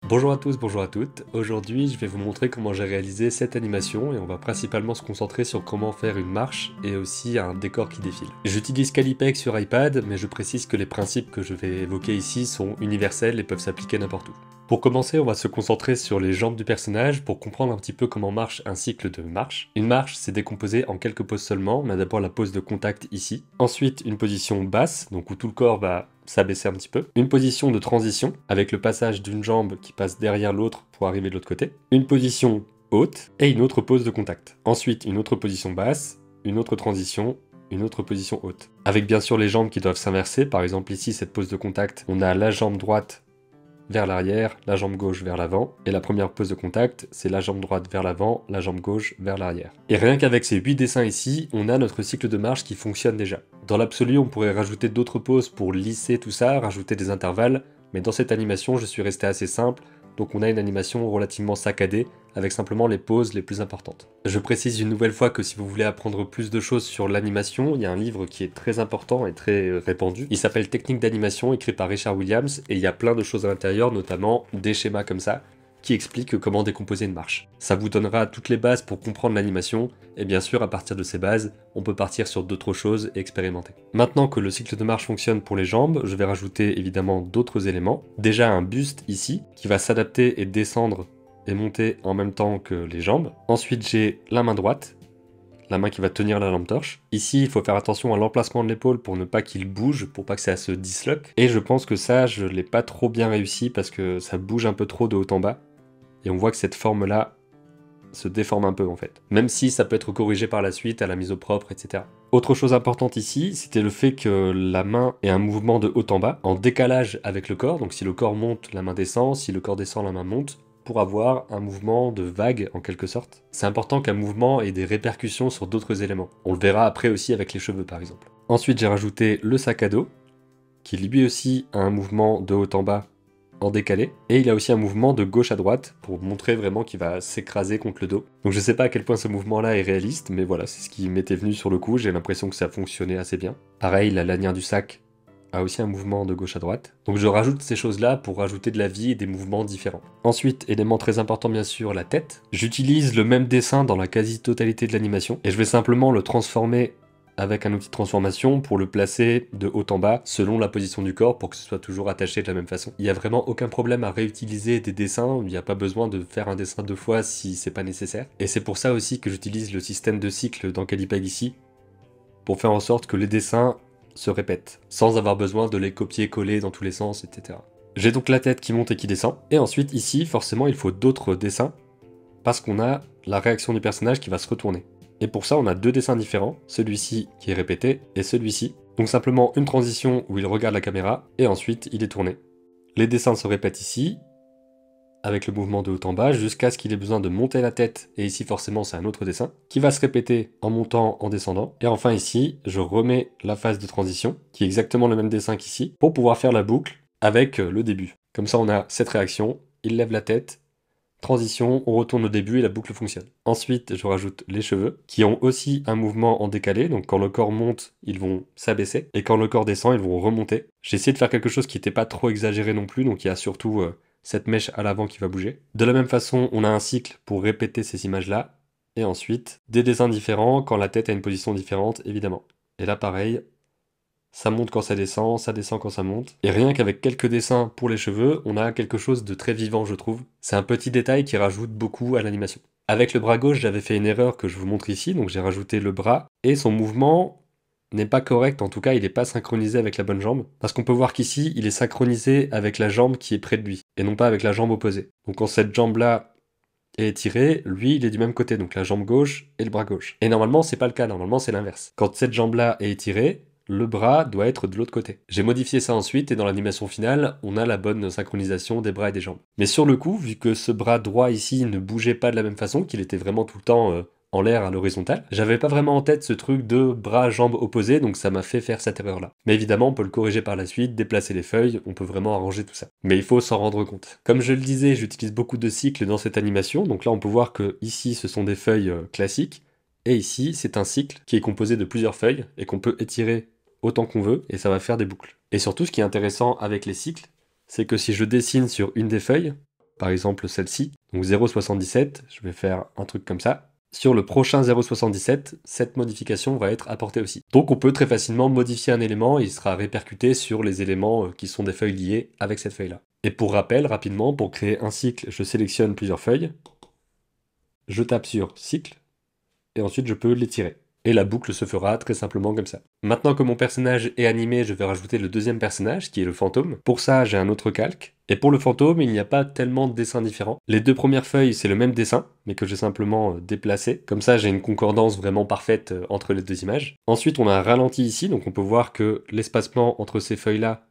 Bonjour à tous, bonjour à toutes. Aujourd'hui, je vais vous montrer comment j'ai réalisé cette animation et on va principalement se concentrer sur comment faire une marche et aussi un décor qui défile. J'utilise Calipeg sur iPad, mais je précise que les principes que je vais évoquer ici sont universels et peuvent s'appliquer n'importe où. Pour commencer, on va se concentrer sur les jambes du personnage pour comprendre un petit peu comment marche un cycle de marche. Une marche, c'est décomposé en quelques poses seulement. On a d'abord la pose de contact ici. Ensuite, une position basse, donc où tout le corps va s'abaisser un petit peu. Une position de transition, avec le passage d'une jambe qui passe derrière l'autre pour arriver de l'autre côté. Une position haute et une autre pose de contact. Ensuite, une autre position basse, une autre transition, une autre position haute. Avec bien sûr les jambes qui doivent s'inverser. Par exemple ici, cette pose de contact, on a la jambe droite vers l'arrière, la jambe gauche vers l'avant, et la première pose de contact, c'est la jambe droite vers l'avant, la jambe gauche vers l'arrière. Et rien qu'avec ces 8 dessins ici, on a notre cycle de marche qui fonctionne déjà. Dans l'absolu, on pourrait rajouter d'autres poses pour lisser tout ça, rajouter des intervalles, mais dans cette animation, je suis resté assez simple, donc on a une animation relativement saccadée, avec simplement les poses les plus importantes. Je précise une nouvelle fois que si vous voulez apprendre plus de choses sur l'animation, il y a un livre qui est très important et très répandu. Il s'appelle Techniques d'animation, écrit par Richard Williams, et il y a plein de choses à l'intérieur, notamment des schémas comme ça, qui expliquent comment décomposer une marche. Ça vous donnera toutes les bases pour comprendre l'animation, et bien sûr, à partir de ces bases, on peut partir sur d'autres choses et expérimenter. Maintenant que le cycle de marche fonctionne pour les jambes, je vais rajouter évidemment d'autres éléments. Déjà un buste ici, qui va s'adapter et descendre et monter en même temps que les jambes. Ensuite, j'ai la main droite, la main qui va tenir la lampe torche. Ici, il faut faire attention à l'emplacement de l'épaule pour ne pas qu'il bouge, pour pas que ça se disloque. Et je pense que ça, je l'ai pas trop bien réussi parce que ça bouge un peu trop de haut en bas. Et on voit que cette forme-là se déforme un peu en fait. Même si ça peut être corrigé par la suite à la mise au propre, etc. Autre chose importante ici, c'était le fait que la main ait un mouvement de haut en bas, en décalage avec le corps. Donc si le corps monte, la main descend. Si le corps descend, la main monte, pour avoir un mouvement de vague en quelque sorte. C'est important qu'un mouvement ait des répercussions sur d'autres éléments. On le verra après aussi avec les cheveux par exemple. Ensuite j'ai rajouté le sac à dos, qui lui aussi a un mouvement de haut en bas en décalé, et il a aussi un mouvement de gauche à droite pour montrer vraiment qu'il va s'écraser contre le dos. Donc je sais pas à quel point ce mouvement-là est réaliste, mais voilà, c'est ce qui m'était venu sur le coup, j'ai l'impression que ça fonctionnait assez bien. Pareil, la lanière du sac a aussi un mouvement de gauche à droite. Donc je rajoute ces choses-là pour rajouter de la vie et des mouvements différents. Ensuite, élément très important bien sûr, la tête. J'utilise le même dessin dans la quasi-totalité de l'animation, et je vais simplement le transformer avec un outil de transformation pour le placer de haut en bas selon la position du corps pour que ce soit toujours attaché de la même façon. Il n'y a vraiment aucun problème à réutiliser des dessins, il n'y a pas besoin de faire un dessin deux fois si c'est pas nécessaire. Et c'est pour ça aussi que j'utilise le système de cycle dans Calipeg ici, pour faire en sorte que les dessins se répètent, sans avoir besoin de les copier-coller dans tous les sens, etc. J'ai donc la tête qui monte et qui descend, et ensuite ici, forcément, il faut d'autres dessins, parce qu'on a la réaction du personnage qui va se retourner. Et pour ça, on a deux dessins différents, celui-ci qui est répété, et celui-ci. Donc simplement une transition où il regarde la caméra, et ensuite il est tourné. Les dessins se répètent ici, avec le mouvement de haut en bas, jusqu'à ce qu'il ait besoin de monter la tête, et ici forcément c'est un autre dessin, qui va se répéter en montant, en descendant. Et enfin ici, je remets la phase de transition, qui est exactement le même dessin qu'ici, pour pouvoir faire la boucle avec le début. Comme ça on a cette réaction, il lève la tête, transition, on retourne au début et la boucle fonctionne. Ensuite, je rajoute les cheveux, qui ont aussi un mouvement en décalé, donc quand le corps monte, ils vont s'abaisser, et quand le corps descend, ils vont remonter. J'ai essayé de faire quelque chose qui n'était pas trop exagéré non plus, donc il y a surtout cette mèche à l'avant qui va bouger. De la même façon, on a un cycle pour répéter ces images-là, et ensuite, des dessins différents quand la tête a une position différente, évidemment. Et là, pareil, ça monte quand ça descend quand ça monte. Et rien qu'avec quelques dessins pour les cheveux, on a quelque chose de très vivant, je trouve. C'est un petit détail qui rajoute beaucoup à l'animation. Avec le bras gauche, j'avais fait une erreur que je vous montre ici, donc j'ai rajouté le bras, et son mouvement n'est pas correct, en tout cas il n'est pas synchronisé avec la bonne jambe, parce qu'on peut voir qu'ici, il est synchronisé avec la jambe qui est près de lui, et non pas avec la jambe opposée. Donc quand cette jambe-là est étirée, lui il est du même côté, donc la jambe gauche et le bras gauche. Et normalement c'est pas le cas, normalement c'est l'inverse. Quand cette jambe-là est étirée, le bras doit être de l'autre côté. J'ai modifié ça ensuite et dans l'animation finale, on a la bonne synchronisation des bras et des jambes. Mais sur le coup, vu que ce bras droit ici ne bougeait pas de la même façon, qu'il était vraiment tout le temps en l'air à l'horizontale, j'avais pas vraiment en tête ce truc de bras-jambes opposés, donc ça m'a fait faire cette erreur-là. Mais évidemment, on peut le corriger par la suite, déplacer les feuilles, on peut vraiment arranger tout ça. Mais il faut s'en rendre compte. Comme je le disais, j'utilise beaucoup de cycles dans cette animation, donc là on peut voir que ici ce sont des feuilles classiques, et ici c'est un cycle qui est composé de plusieurs feuilles, et qu'on peut étirer autant qu'on veut, et ça va faire des boucles. Et surtout, ce qui est intéressant avec les cycles, c'est que si je dessine sur une des feuilles, par exemple celle-ci, donc 0,77, je vais faire un truc comme ça. Sur le prochain 0,77, cette modification va être apportée aussi. Donc on peut très facilement modifier un élément et il sera répercuté sur les éléments qui sont des feuilles liées avec cette feuille-là. Et pour rappel, rapidement, pour créer un cycle, je sélectionne plusieurs feuilles, je tape sur cycle, et ensuite je peux l'étirer. Et la boucle se fera très simplement comme ça. Maintenant que mon personnage est animé, je vais rajouter le deuxième personnage, qui est le fantôme. Pour ça, j'ai un autre calque. Et pour le fantôme, il n'y a pas tellement de dessins différents. Les deux premières feuilles, c'est le même dessin, mais que j'ai simplement déplacé. Comme ça, j'ai une concordance vraiment parfaite entre les deux images. Ensuite, on a un ralenti ici, donc on peut voir que l'espacement entre ces feuilles-là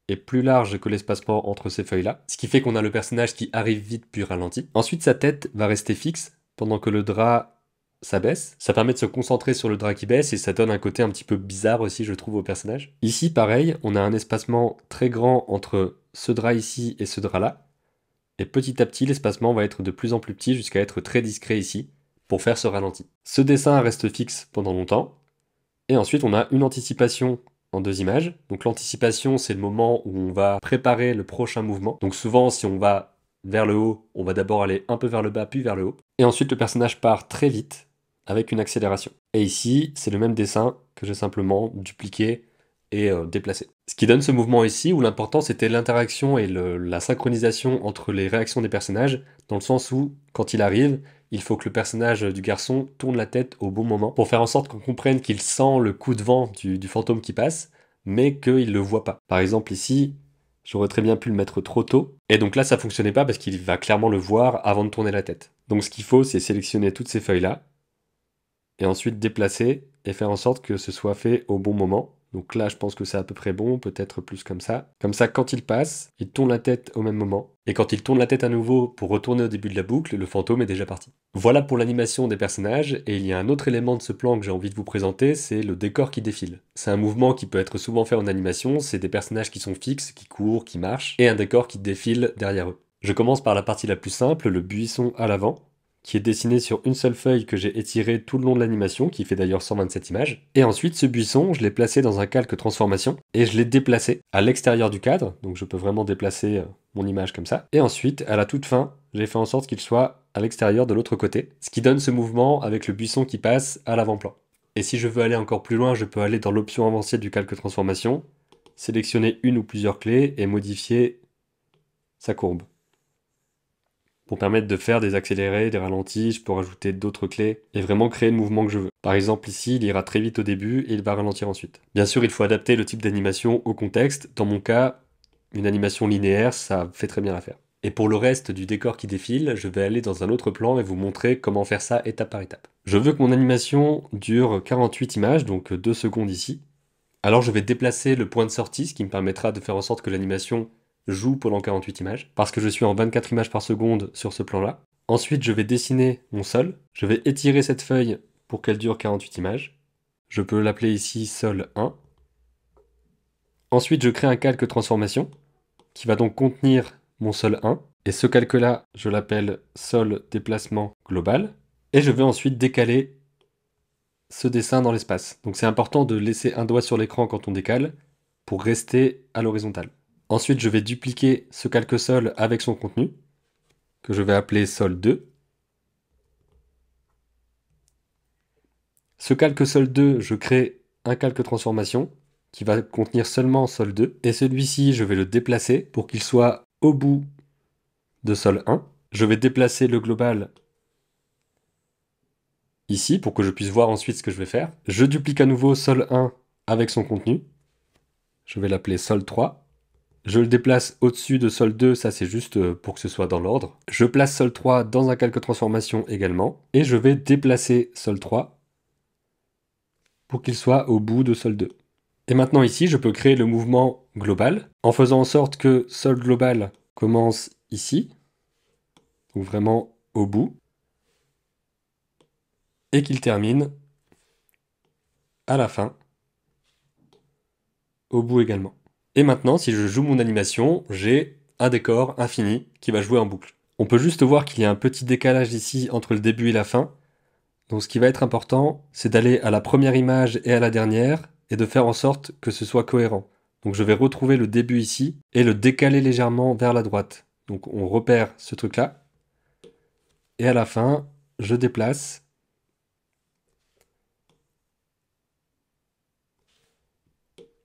est plus large que l'espacement entre ces feuilles-là. Ce qui fait qu'on a le personnage qui arrive vite puis ralentit. Ensuite, sa tête va rester fixe, pendant que le drap ça baisse, ça permet de se concentrer sur le drap qui baisse et ça donne un côté un petit peu bizarre aussi je trouve au personnage. Ici pareil, on a un espacement très grand entre ce drap ici et ce drap là, et petit à petit l'espacement va être de plus en plus petit jusqu'à être très discret ici, pour faire ce ralenti. Ce dessin reste fixe pendant longtemps, et ensuite on a une anticipation en deux images. Donc l'anticipation c'est le moment où on va préparer le prochain mouvement, donc souvent si on va vers le haut, on va d'abord aller un peu vers le bas puis vers le haut, et ensuite le personnage part très vite, avec une accélération. Et ici, c'est le même dessin que j'ai simplement dupliqué et déplacé. Ce qui donne ce mouvement ici, où l'important c'était l'interaction et la synchronisation entre les réactions des personnages, dans le sens où, quand il arrive, il faut que le personnage du garçon tourne la tête au bon moment, pour faire en sorte qu'on comprenne qu'il sent le coup de vent du fantôme qui passe, mais qu'il ne le voit pas. Par exemple ici, j'aurais très bien pu le mettre trop tôt, et donc là ça fonctionnait pas parce qu'il va clairement le voir avant de tourner la tête. Donc ce qu'il faut, c'est sélectionner toutes ces feuilles-là, et ensuite déplacer et faire en sorte que ce soit fait au bon moment. Donc là, je pense que c'est à peu près bon, peut-être plus comme ça. Comme ça, quand il passe, il tourne la tête au même moment. Et quand il tourne la tête à nouveau pour retourner au début de la boucle, le fantôme est déjà parti. Voilà pour l'animation des personnages, et il y a un autre élément de ce plan que j'ai envie de vous présenter, c'est le décor qui défile. C'est un mouvement qui peut être souvent fait en animation, c'est des personnages qui sont fixes, qui courent, qui marchent, et un décor qui défile derrière eux. Je commence par la partie la plus simple, le buisson à l'avant, qui est dessiné sur une seule feuille que j'ai étirée tout le long de l'animation, qui fait d'ailleurs 127 images. Et ensuite, ce buisson, je l'ai placé dans un calque transformation, et je l'ai déplacé à l'extérieur du cadre, donc je peux vraiment déplacer mon image comme ça. Et ensuite, à la toute fin, j'ai fait en sorte qu'il soit à l'extérieur de l'autre côté, ce qui donne ce mouvement avec le buisson qui passe à l'avant-plan. Et si je veux aller encore plus loin, je peux aller dans l'option avancée du calque transformation, sélectionner une ou plusieurs clés, et modifier sa courbe. Pour permettre de faire des accélérés, des ralentis, je peux rajouter d'autres clés et vraiment créer le mouvement que je veux. Par exemple ici, il ira très vite au début et il va ralentir ensuite. Bien sûr, il faut adapter le type d'animation au contexte. Dans mon cas, une animation linéaire, ça fait très bien l'affaire. Et pour le reste du décor qui défile, je vais aller dans un autre plan et vous montrer comment faire ça étape par étape. Je veux que mon animation dure 48 images, donc 2 secondes ici. Alors je vais déplacer le point de sortie, ce qui me permettra de faire en sorte que l'animation joue pendant 48 images, parce que je suis en 24 images par seconde sur ce plan-là. Ensuite, je vais dessiner mon sol. Je vais étirer cette feuille pour qu'elle dure 48 images. Je peux l'appeler ici sol 1. Ensuite, je crée un calque transformation qui va donc contenir mon sol 1. Et ce calque-là, je l'appelle sol déplacement global. Et je vais ensuite décaler ce dessin dans l'espace. Donc c'est important de laisser un doigt sur l'écran quand on décale pour rester à l'horizontale. Ensuite, je vais dupliquer ce calque-sol avec son contenu, que je vais appeler sol 2. Ce calque-sol 2, je crée un calque transformation qui va contenir seulement sol 2. Et celui-ci, je vais le déplacer pour qu'il soit au bout de sol 1. Je vais déplacer le global ici pour que je puisse voir ensuite ce que je vais faire. Je duplique à nouveau sol 1 avec son contenu. Je vais l'appeler sol 3. Je le déplace au-dessus de sol 2, ça c'est juste pour que ce soit dans l'ordre. Je place sol 3 dans un calque transformation également, et je vais déplacer sol 3 pour qu'il soit au bout de sol 2. Et maintenant ici, je peux créer le mouvement global, en faisant en sorte que sol global commence ici, donc vraiment au bout, et qu'il termine à la fin, au bout également. Et maintenant, si je joue mon animation, j'ai un décor infini qui va jouer en boucle. On peut juste voir qu'il y a un petit décalage ici entre le début et la fin. Donc ce qui va être important, c'est d'aller à la première image et à la dernière, et de faire en sorte que ce soit cohérent. Donc je vais retrouver le début ici, et le décaler légèrement vers la droite. Donc on repère ce truc-là. Et à la fin, je déplace.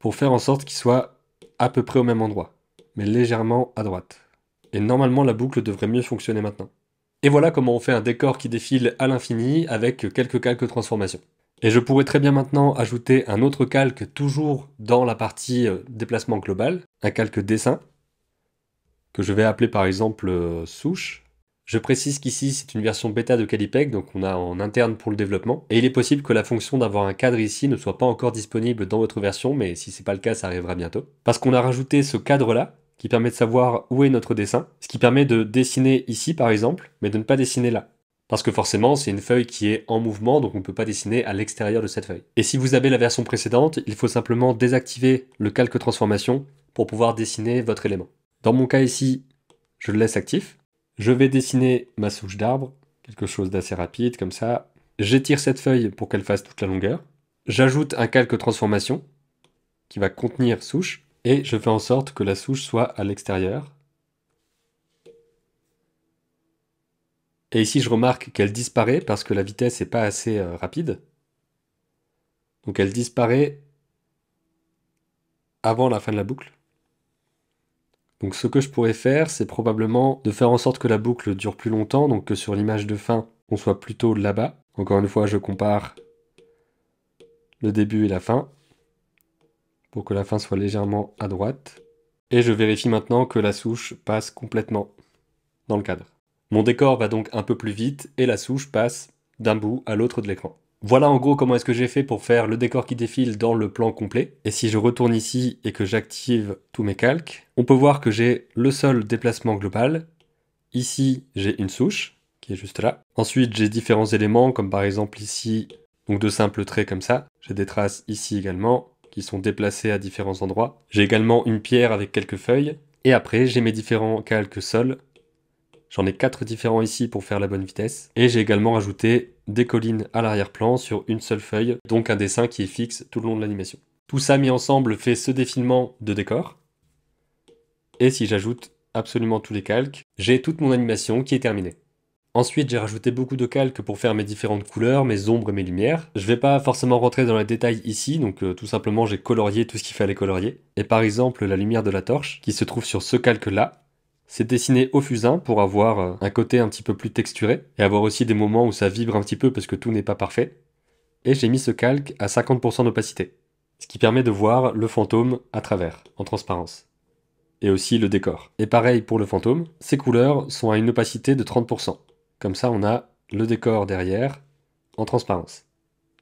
Pour faire en sorte qu'il soit à peu près au même endroit, mais légèrement à droite. Et normalement, la boucle devrait mieux fonctionner maintenant. Et voilà comment on fait un décor qui défile à l'infini avec quelques calques transformations. Et je pourrais très bien maintenant ajouter un autre calque toujours dans la partie déplacement global, un calque dessin, que je vais appeler par exemple souche. Je précise qu'ici c'est une version bêta de Calipeg, donc on a en interne pour le développement, et il est possible que la fonction d'avoir un cadre ici ne soit pas encore disponible dans votre version, mais si c'est pas le cas, ça arrivera bientôt. Parce qu'on a rajouté ce cadre-là, qui permet de savoir où est notre dessin, ce qui permet de dessiner ici par exemple, mais de ne pas dessiner là. Parce que forcément, c'est une feuille qui est en mouvement, donc on ne peut pas dessiner à l'extérieur de cette feuille. Et si vous avez la version précédente, il faut simplement désactiver le calque transformation pour pouvoir dessiner votre élément. Dans mon cas ici, je le laisse actif. Je vais dessiner ma souche d'arbre, quelque chose d'assez rapide comme ça. J'étire cette feuille pour qu'elle fasse toute la longueur. J'ajoute un calque transformation qui va contenir souche et je fais en sorte que la souche soit à l'extérieur. Et ici, je remarque qu'elle disparaît parce que la vitesse n'est pas assez rapide. Donc elle disparaît avant la fin de la boucle. Donc ce que je pourrais faire, c'est probablement de faire en sorte que la boucle dure plus longtemps, donc que sur l'image de fin, on soit plutôt là-bas. Encore une fois, je compare le début et la fin, pour que la fin soit légèrement à droite. Et je vérifie maintenant que la souche passe complètement dans le cadre. Mon décor va donc un peu plus vite, et la souche passe d'un bout à l'autre de l'écran. Voilà en gros comment est-ce que j'ai fait pour faire le décor qui défile dans le plan complet. Et si je retourne ici et que j'active tous mes calques, on peut voir que j'ai le seul déplacement global. Ici, j'ai une souche qui est juste là. Ensuite, j'ai différents éléments comme par exemple ici, donc de simples traits comme ça. J'ai des traces ici également qui sont déplacées à différents endroits. J'ai également une pierre avec quelques feuilles. Et après, j'ai mes différents calques sol. J'en ai 4 différents ici pour faire la bonne vitesse. Et j'ai également rajouté des collines à l'arrière-plan sur une seule feuille, donc un dessin qui est fixe tout le long de l'animation. Tout ça mis ensemble fait ce défilement de décor. Et si j'ajoute absolument tous les calques, j'ai toute mon animation qui est terminée. Ensuite, j'ai rajouté beaucoup de calques pour faire mes différentes couleurs, mes ombres et mes lumières. Je vais pas forcément rentrer dans les détails ici, donc tout simplement j'ai colorié tout ce qu'il fallait colorier. Et par exemple, la lumière de la torche, qui se trouve sur ce calque-là, c'est dessiné au fusain pour avoir un côté un petit peu plus texturé, et avoir aussi des moments où ça vibre un petit peu parce que tout n'est pas parfait. Et j'ai mis ce calque à 50% d'opacité, ce qui permet de voir le fantôme à travers, en transparence. Et aussi le décor. Et pareil pour le fantôme, ces couleurs sont à une opacité de 30%. Comme ça, on a le décor derrière, en transparence.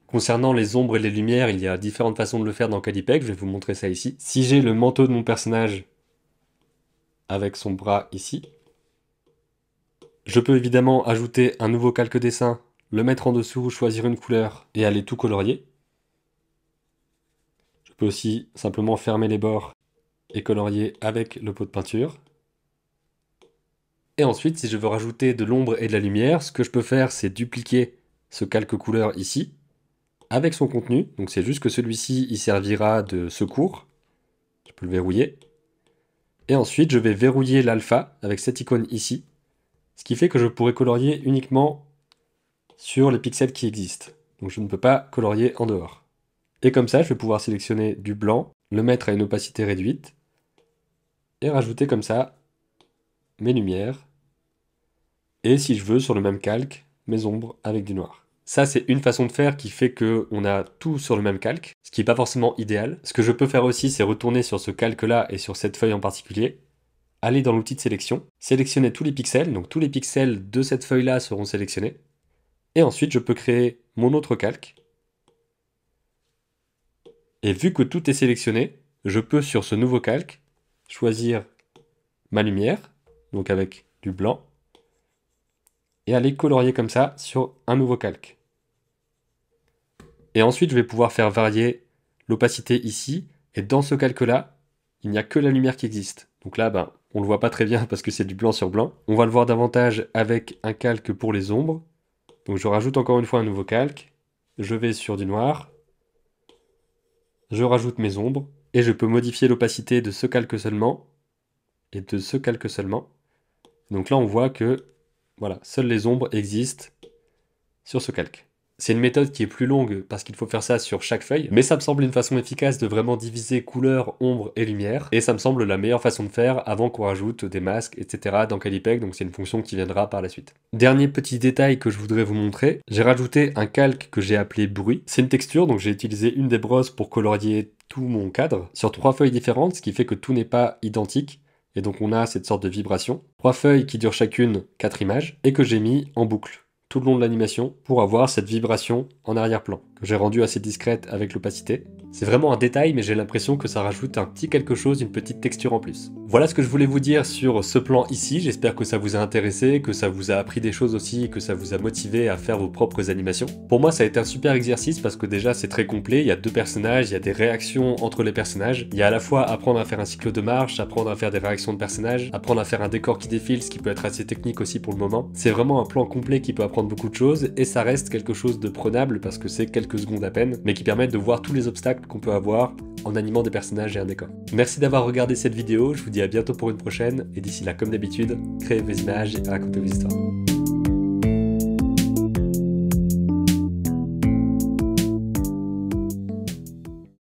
Concernant les ombres et les lumières, il y a différentes façons de le faire dans Calipeg, je vais vous montrer ça ici. Si j'ai le manteau de mon personnage avec son bras ici, je peux évidemment ajouter un nouveau calque dessin, le mettre en dessous, choisir une couleur et aller tout colorier. Je peux aussi simplement fermer les bords et colorier avec le pot de peinture. Et ensuite, si je veux rajouter de l'ombre et de la lumière, ce que je peux faire, c'est dupliquer ce calque couleur ici, avec son contenu. Donc c'est juste que celui-ci, il servira de secours. Je peux le verrouiller. Et ensuite, je vais verrouiller l'alpha avec cette icône ici, ce qui fait que je pourrai colorier uniquement sur les pixels qui existent. Donc je ne peux pas colorier en dehors. Et comme ça, je vais pouvoir sélectionner du blanc, le mettre à une opacité réduite, et rajouter comme ça mes lumières. Et si je veux, sur le même calque, mes ombres avec du noir. Ça, c'est une façon de faire qui fait qu'on a tout sur le même calque, ce qui n'est pas forcément idéal. Ce que je peux faire aussi, c'est retourner sur ce calque-là et sur cette feuille en particulier, aller dans l'outil de sélection, sélectionner tous les pixels, donc tous les pixels de cette feuille-là seront sélectionnés, et ensuite je peux créer mon autre calque. Et vu que tout est sélectionné, je peux sur ce nouveau calque choisir ma lumière, donc avec du blanc, et aller colorier comme ça sur un nouveau calque. Et ensuite, je vais pouvoir faire varier l'opacité ici, et dans ce calque-là, il n'y a que la lumière qui existe. Donc là, on le voit pas très bien parce que c'est du blanc sur blanc. On va le voir davantage avec un calque pour les ombres. Donc je rajoute encore une fois un nouveau calque. Je vais sur du noir. Je rajoute mes ombres. Et je peux modifier l'opacité de ce calque seulement. Et de ce calque seulement. Donc là, on voit que voilà, seules les ombres existent sur ce calque. C'est une méthode qui est plus longue parce qu'il faut faire ça sur chaque feuille, mais ça me semble une façon efficace de vraiment diviser couleur, ombre et lumière, et ça me semble la meilleure façon de faire avant qu'on rajoute des masques, etc. dans Calipeg, donc c'est une fonction qui viendra par la suite. Dernier petit détail que je voudrais vous montrer, j'ai rajouté un calque que j'ai appelé bruit. C'est une texture, donc j'ai utilisé une des brosses pour colorier tout mon cadre sur 3 feuilles différentes, ce qui fait que tout n'est pas identique. Et donc on a cette sorte de vibration. 3 feuilles qui durent chacune 4 images, et que j'ai mis en boucle tout le long de l'animation pour avoir cette vibration en arrière-plan, que j'ai rendue assez discrète avec l'opacité. C'est vraiment un détail, mais j'ai l'impression que ça rajoute un petit quelque chose, une petite texture en plus. Voilà ce que je voulais vous dire sur ce plan ici, j'espère que ça vous a intéressé, que ça vous a appris des choses aussi, que ça vous a motivé à faire vos propres animations. Pour moi, ça a été un super exercice parce que déjà c'est très complet, il y a 2 personnages, il y a des réactions entre les personnages, il y a à la fois apprendre à faire un cycle de marche, apprendre à faire des réactions de personnages, apprendre à faire un décor qui défile, ce qui peut être assez technique aussi pour le moment. C'est vraiment un plan complet qui peut apprendre beaucoup de choses et ça reste quelque chose de prenable parce que c'est quelques secondes à peine, mais qui permettent de voir tous les obstacles qu'on peut avoir en animant des personnages et un décor. Merci d'avoir regardé cette vidéo, je vous dis à bientôt pour une prochaine, et d'ici là, comme d'habitude, créez vos images et racontez vos histoires.